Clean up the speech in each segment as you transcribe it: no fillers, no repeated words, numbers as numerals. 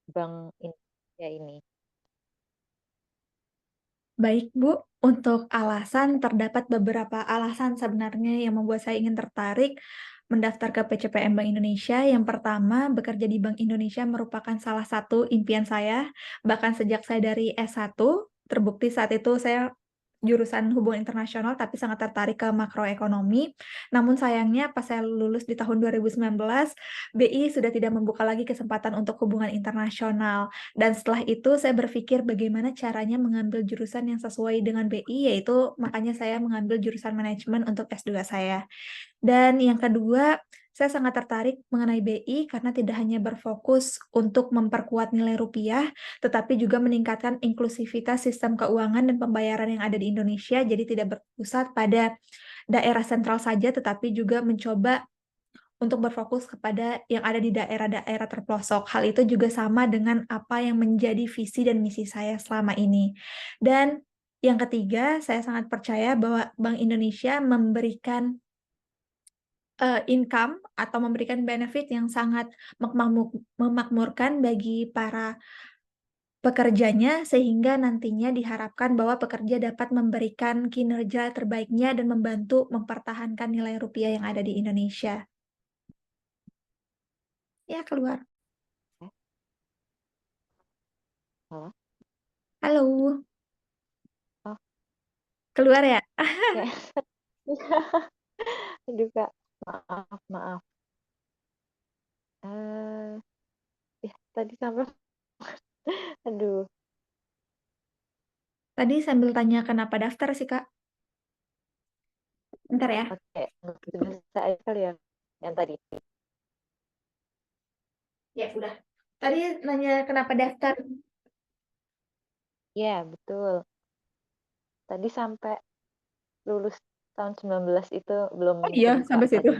Bank Indonesia ini? Baik, Bu. Untuk alasan, terdapat beberapa alasan sebenarnya yang membuat saya ingin tertarik mendaftar ke PCPM Bank Indonesia. Yang pertama, bekerja di Bank Indonesia merupakan salah satu impian saya. Bahkan sejak saya dari S1, terbukti saat itu saya jurusan hubungan internasional tapi sangat tertarik ke makroekonomi. Namun sayangnya pas saya lulus di tahun 2019, BI sudah tidak membuka lagi kesempatan untuk hubungan internasional. Dan setelah itu saya berpikir bagaimana caranya mengambil jurusan yang sesuai dengan BI, yaitu makanya saya mengambil jurusan manajemen untuk S2 saya. Dan yang kedua, saya sangat tertarik mengenai BI karena tidak hanya berfokus untuk memperkuat nilai rupiah, tetapi juga meningkatkan inklusivitas sistem keuangan dan pembayaran yang ada di Indonesia, jadi tidak berpusat pada daerah sentral saja, tetapi juga mencoba untuk berfokus kepada yang ada di daerah-daerah terpelosok. Hal itu juga sama dengan apa yang menjadi visi dan misi saya selama ini. Dan yang ketiga, saya sangat percaya bahwa Bank Indonesia memberikan, income atau memberikan benefit yang sangat memakmurkan bagi para pekerjanya, sehingga nantinya diharapkan bahwa pekerja dapat memberikan kinerja terbaiknya dan membantu mempertahankan nilai rupiah yang ada di Indonesia. Ya, keluar. Eh, halo? Halo, Oh, keluar ya? kayak aduh, Kak, maaf maaf. Eee, ya tadi sampai aduh, Tadi sambil tanya kenapa daftar sih, Kak. Bentar ya. oke, bisa aja kali ya, yang tadi? Ya, udah. Tadi nanya kenapa daftar. Iya, betul. Tadi sampai lulus tahun 19 itu belum Oh iya, kebuka sampai situ. tadi.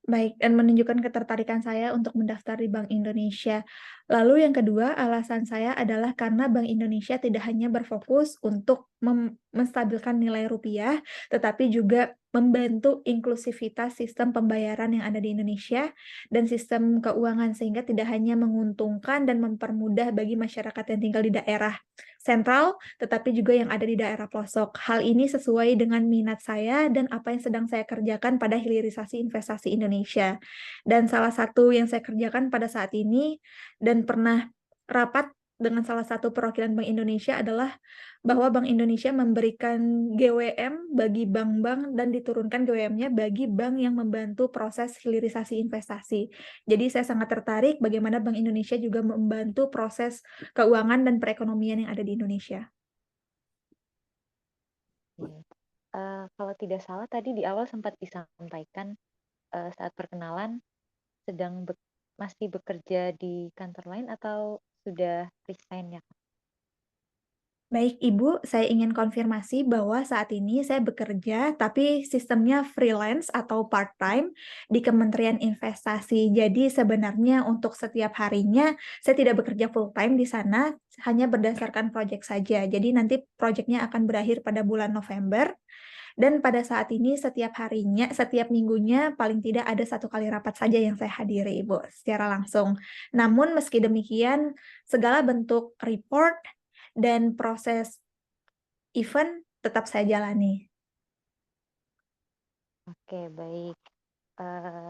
Baik, dan menunjukkan ketertarikan saya untuk mendaftar di Bank Indonesia. Lalu yang kedua, alasan saya adalah karena Bank Indonesia tidak hanya berfokus untuk menstabilkan nilai rupiah, tetapi juga membantu inklusivitas sistem pembayaran yang ada di Indonesia dan sistem keuangan, sehingga tidak hanya menguntungkan dan mempermudah bagi masyarakat yang tinggal di daerah sentral, tetapi juga yang ada di daerah pelosok. Hal ini sesuai dengan minat saya dan apa yang sedang saya kerjakan pada hilirisasi investasi Indonesia. Dan salah satu yang saya kerjakan pada saat ini dan pernah rapat dengan salah satu perwakilan Bank Indonesia adalah bahwa Bank Indonesia memberikan GWM bagi bank-bank dan diturunkan GWM-nya bagi bank yang membantu proses hilirisasi investasi. Jadi saya sangat tertarik bagaimana Bank Indonesia juga membantu proses keuangan dan perekonomian yang ada di Indonesia. Oke. Kalau tidak salah tadi di awal sempat disampaikan, saat perkenalan sedang masih bekerja di kantor lain atau sudah resign ya, Kak? Baik, Ibu, saya ingin konfirmasi bahwa saat ini saya bekerja, tapi sistemnya freelance atau part-time di Kementerian Investasi. Jadi sebenarnya untuk setiap harinya saya tidak bekerja full-time di sana, hanya berdasarkan proyek saja. Jadi nanti proyeknya akan berakhir pada bulan November, dan pada saat ini setiap harinya, setiap minggunya paling tidak ada satu kali rapat saja yang saya hadiri, Ibu, secara langsung. Namun meski demikian, segala bentuk report dan proses event tetap saya jalani. Oke, baik.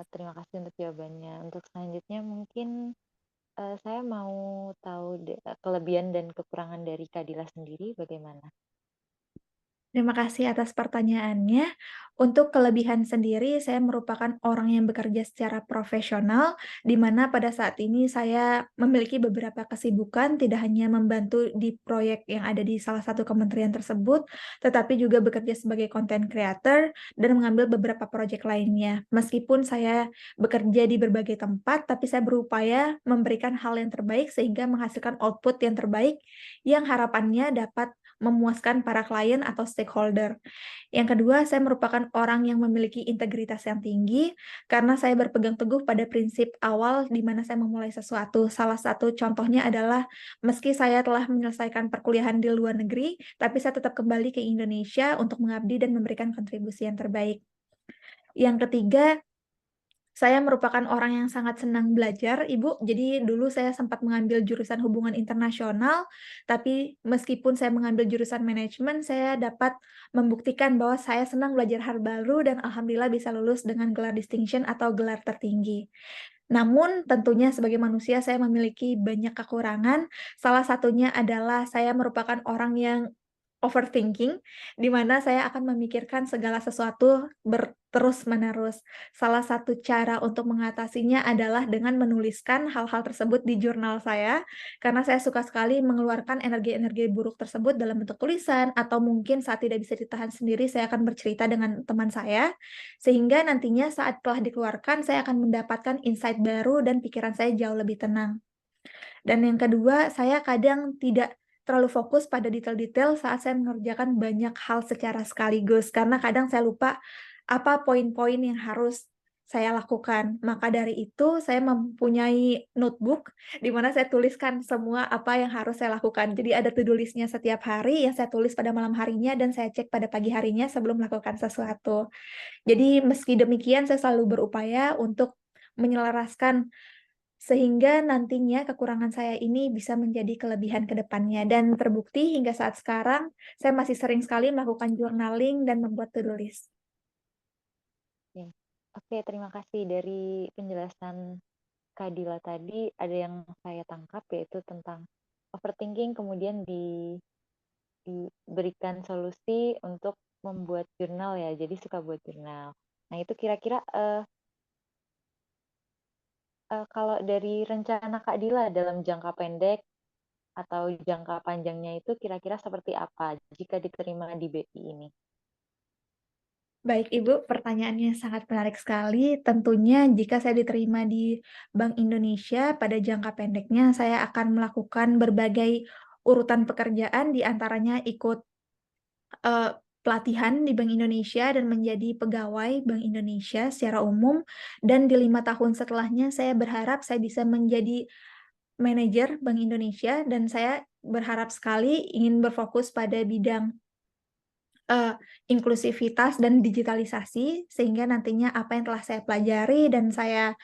Terima kasih untuk jawabannya. Untuk selanjutnya mungkin, saya mau tahu kelebihan dan kekurangan dari Kadila sendiri bagaimana? Terima kasih atas pertanyaannya. Untuk kelebihan sendiri, saya merupakan orang yang bekerja secara profesional, di mana pada saat ini saya memiliki beberapa kesibukan, tidak hanya membantu di proyek yang ada di salah satu kementerian tersebut, tetapi juga bekerja sebagai content creator dan mengambil beberapa proyek lainnya. Meskipun saya bekerja di berbagai tempat, tapi saya berupaya memberikan hal yang terbaik sehingga menghasilkan output yang terbaik yang harapannya dapat memuaskan para klien atau stakeholder. Yang kedua, saya merupakan orang yang memiliki integritas yang tinggi karena saya berpegang teguh pada prinsip awal di mana saya memulai sesuatu. Salah satu contohnya adalah meski saya telah menyelesaikan perkuliahan di luar negeri, tapi saya tetap kembali ke Indonesia untuk mengabdi dan memberikan kontribusi yang terbaik. Yang ketiga, Saya merupakan orang yang sangat senang belajar, Ibu. Jadi dulu saya sempat mengambil jurusan hubungan internasional, tapi meskipun saya mengambil jurusan manajemen, saya dapat membuktikan bahwa saya senang belajar hal baru dan alhamdulillah bisa lulus dengan gelar distinction atau gelar tertinggi. Namun tentunya sebagai manusia saya memiliki banyak kekurangan, salah satunya adalah saya merupakan orang yang overthinking, di mana saya akan memikirkan segala sesuatu terus-menerus. Salah satu cara untuk mengatasinya adalah dengan menuliskan hal-hal tersebut di jurnal saya, karena saya suka sekali mengeluarkan energi-energi buruk tersebut dalam bentuk tulisan, atau mungkin saat tidak bisa ditahan sendiri, saya akan bercerita dengan teman saya, sehingga nantinya saat telah dikeluarkan, saya akan mendapatkan insight baru dan pikiran saya jauh lebih tenang. Dan yang kedua, saya kadang tidak terlalu fokus pada detail-detail saat saya mengerjakan banyak hal secara sekaligus, karena kadang saya lupa apa poin-poin yang harus saya lakukan. Maka dari itu, saya mempunyai notebook di mana saya tuliskan semua apa yang harus saya lakukan. Jadi ada to-do list-nya setiap hari yang saya tulis pada malam harinya dan saya cek pada pagi harinya sebelum melakukan sesuatu. Jadi meski demikian, saya selalu berupaya untuk menyelaraskan sehingga nantinya kekurangan saya ini bisa menjadi kelebihan ke depannya dan terbukti hingga saat sekarang, saya masih sering sekali melakukan journaling dan membuat to-do list. Oke. Oke, terima kasih. Dari penjelasan Kak Dila tadi ada yang saya tangkap yaitu tentang overthinking kemudian diberikan solusi untuk membuat jurnal ya, jadi suka buat jurnal. Nah itu kira-kira, kalau dari rencana Kak Dila dalam jangka pendek atau jangka panjangnya itu kira-kira seperti apa jika diterima di BI ini? Baik Ibu, pertanyaannya sangat menarik sekali. Tentunya jika saya diterima di Bank Indonesia, pada jangka pendeknya saya akan melakukan berbagai urutan pekerjaan, di antaranya ikut pelatihan di Bank Indonesia dan menjadi pegawai Bank Indonesia secara umum, dan di 5 tahun setelahnya saya berharap saya bisa menjadi manajer Bank Indonesia dan saya berharap sekali ingin berfokus pada bidang, eee, inklusivitas dan digitalisasi, sehingga nantinya apa yang telah saya pelajari dan saya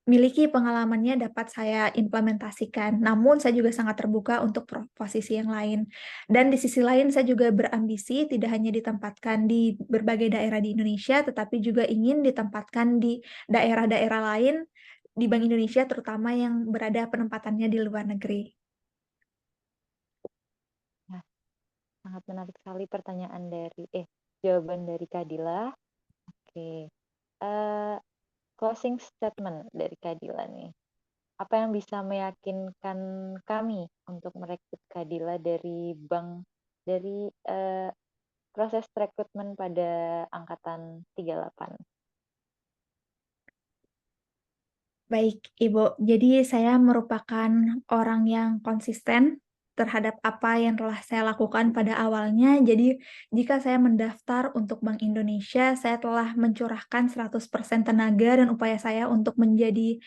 miliki pengalamannya dapat saya implementasikan, namun saya juga sangat terbuka untuk posisi yang lain. Dan di sisi lain saya juga berambisi tidak hanya ditempatkan di berbagai daerah di Indonesia, tetapi juga ingin ditempatkan di daerah-daerah lain di Bank Indonesia, terutama yang berada penempatannya di luar negeri. Nah, sangat menarik sekali jawaban dari Kak Dila. Oke, closing statement dari Kak Dila nih. Apa yang bisa meyakinkan kami untuk merekrut Kak Dila dari, proses rekrutmen pada angkatan 38? Baik, Ibu. Jadi saya merupakan orang yang konsisten terhadap apa yang telah saya lakukan pada awalnya. Jadi jika saya mendaftar untuk Bank Indonesia, saya telah mencurahkan 100% tenaga dan upaya saya untuk menjadi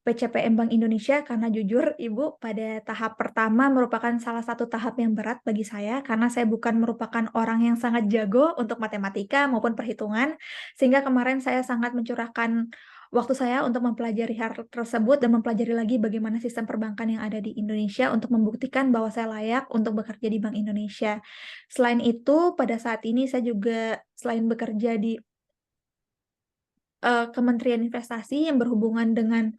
PCPM Bank Indonesia karena jujur Ibu, pada tahap pertama merupakan salah satu tahap yang berat bagi saya karena saya bukan merupakan orang yang sangat jago untuk matematika maupun perhitungan, sehingga kemarin saya sangat mencurahkan waktu saya untuk mempelajari hal tersebut dan mempelajari lagi bagaimana sistem perbankan yang ada di Indonesia untuk membuktikan bahwa saya layak untuk bekerja di Bank Indonesia. Selain itu, pada saat ini saya juga selain bekerja di Kementerian Investasi yang berhubungan dengan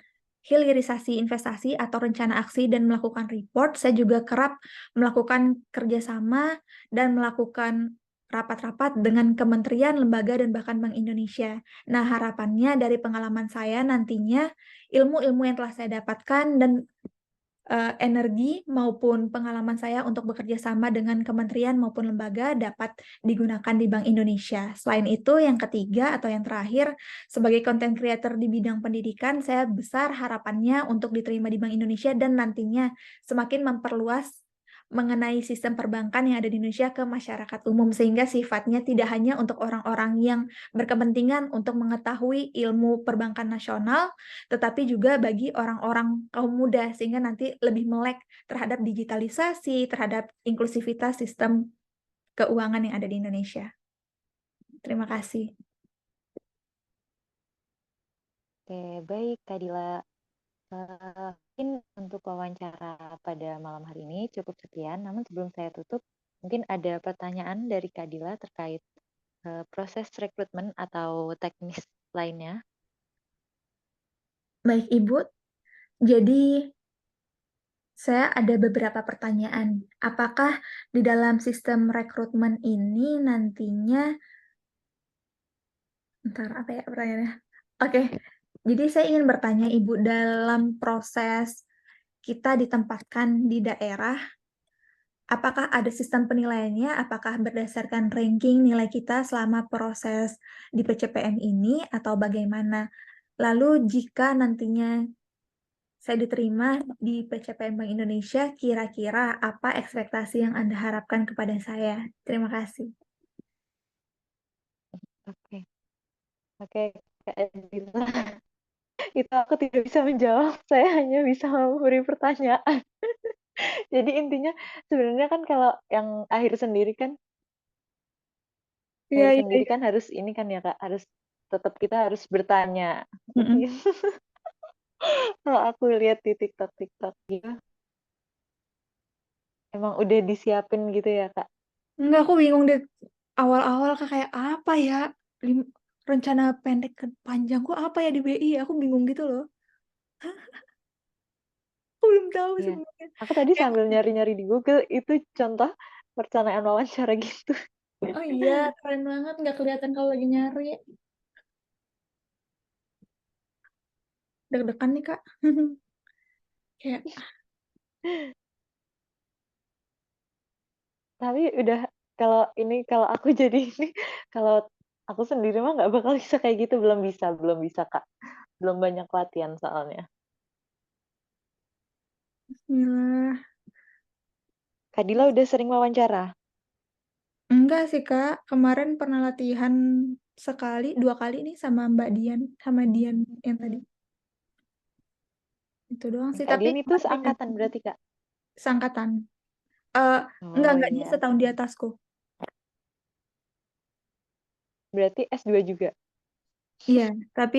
hilirisasi investasi atau rencana aksi dan melakukan report, saya juga kerap melakukan kerjasama dan melakukan rapat-rapat dengan kementerian, lembaga, dan bahkan Bank Indonesia. Nah, harapannya dari pengalaman saya nantinya, ilmu-ilmu yang telah saya dapatkan dan energi maupun pengalaman saya untuk bekerja sama dengan kementerian maupun lembaga dapat digunakan di Bank Indonesia. Selain itu, yang ketiga atau yang terakhir, sebagai content creator di bidang pendidikan, saya besar harapannya untuk diterima di Bank Indonesia dan nantinya semakin memperluas mengenai sistem perbankan yang ada di Indonesia ke masyarakat umum, sehingga sifatnya tidak hanya untuk orang-orang yang berkepentingan untuk mengetahui ilmu perbankan nasional, tetapi juga bagi orang-orang kaum muda, sehingga nanti lebih melek terhadap digitalisasi, terhadap inklusivitas sistem keuangan yang ada di Indonesia. Terima kasih. Oke, baik Kak Dila. Mungkin untuk wawancara pada malam hari ini cukup sekian, namun sebelum saya tutup, mungkin ada pertanyaan dari Kak Dila terkait proses rekrutmen atau teknis lainnya. Baik, Ibu. Jadi, saya ada beberapa pertanyaan. Apakah di dalam sistem rekrutmen ini nantinya, ntar apa ya pertanyaannya? Oke, jadi saya ingin bertanya Ibu, dalam proses kita ditempatkan di daerah, apakah ada sistem penilaiannya? Apakah berdasarkan ranking nilai kita selama proses di PCPM ini atau bagaimana? Lalu jika nantinya saya diterima di PCPM Bank Indonesia, kira-kira apa ekspektasi yang Anda harapkan kepada saya? Terima kasih. Oke, oke Kak Dila. Itu aku tidak bisa menjawab, saya hanya bisa memberi pertanyaan. Jadi intinya sebenarnya kan kalau yang Iya, akhir iya, sendiri iya. kan harus ini kan ya Kak, harus tetap kita harus bertanya. Mm-mm. Kalau aku lihat di TikTok gitu, emang udah disiapin gitu ya Kak? Enggak, aku bingung deh. Awal-awal kayak apa ya? Lim- Rencana pendek ke panjangku apa ya di BI? Aku bingung gitu loh. Aku belum tahu Iya. sebenarnya. Aku tadi Kayak, sambil nyari-nyari di Google, itu contoh perencanaan wawancara gitu. oh iya, keren banget. Nggak kelihatan kalau lagi nyari. Deg-degan nih, Kak. Kayak, Tapi udah kalau aku jadi ini, kalau aku sendiri mah nggak bakal bisa kayak gitu, belum bisa Kak. Belum banyak latihan soalnya. bismillah. Kak Dila udah sering wawancara? Enggak sih, Kak. Kemarin pernah latihan sekali, 2 kali nih sama Mbak Dian, sama Dian yang tadi. Itu doang sih. Kak Tapi Dian itu masih seangkatan berarti Kak? seangkatan. Eh, Oh enggak, dia iya. setahun di atasku. Berarti S2 juga? Iya, tapi